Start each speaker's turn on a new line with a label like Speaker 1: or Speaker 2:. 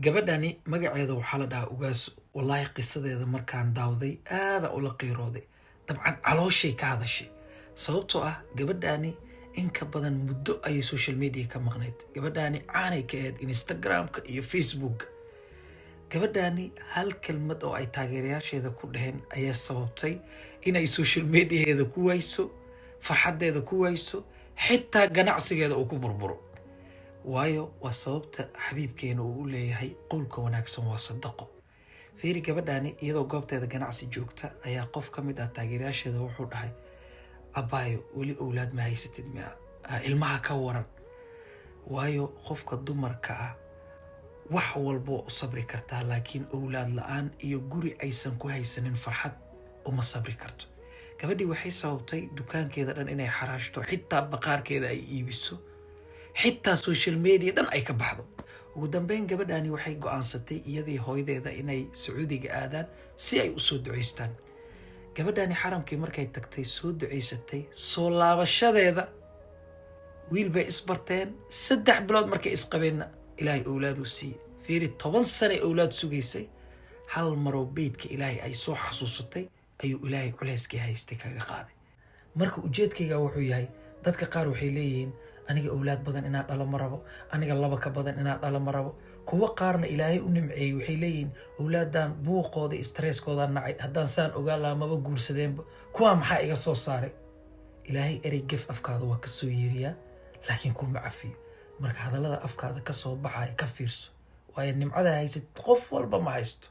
Speaker 1: gabadhani magaceeda waxaa la dhahaa ugaas. Wallahi qisadeeda markaan daawday aada ula qiirooday. dabcan calooshay ka hadashay sababtoo ah gabadhani in ka badan muddo ayay social media ka maqnayd. gabadhani caanay ka ahayd Instagram-ka iyo Facebook. gabadhani hal kelmad oo ay taageerayaasheeda ku dhaheen ayaa sababtay inay social mediaheeda ku wayso, farxadeeda ku wayso, xitaa ganacsigeeda uu ku burburo. waayo waa sababta xabiibkeena uu u leeyahay qowlka wanaagsan waa sadaqo. fiiri gabadhani iyadoo goobteeda ganacsi joogta ayaa qof ka mid ah taageerayaasheeda wuxuu dhahay, abaayo weli owlaad ma haysatid miya? ilmaha ka waran. waayo qofka dumarka ah wax walbo u sabri kartaa, laakiin owlaad la'aan iyo guri aysan ku haysanin farxad uma sabri karto. gabadhii waxay sababtay dukaankeeda dhan inay xaraashto, xitaa baqaarkeeda ay iibiso, xitaa social media dhan ay ka baxdo. ugu dambeyn gabadhani waxay go'aansatay iyadii hooyadeeda inay Sacuudiga aadaan si ay u soo duceystaan. gabadhani xaramkii markay tagtay soo duceysatay, soo laabashadeeda wiil bay isbarteen. 3 bilood markay isqabeenna ilaahay owlaadu siiyey. fiiri 10 sano owlaad sugaysay, hal maroo beydka ilaahay ay soo xasuusatay ayuu ilaahay culeyskii haystay kaga qaaday. marka ujeedkayga wuxuu yahay, dadka qaar waxay leeyihiin aniga owlaad badan inaan dhalo ma rabo, aniga 2 ka badan inaan dhalo ma rabo. kuwa qaarna ilaahay u nimceeyey waxay leeyihiin owlaadan buuqooda stresskooda nacay, haddaan saan ogaan lahaa maba guursadeenba, kuwaa maxaa iga soo saaray. ilaahay erey gef afkaada waa ka soo yeeriyaa, laakiin kuma cafiyo. marka hadallada afkaada ka soo baxaya ka fiirso, waayo nimcada haysatid qof walba ma haysto.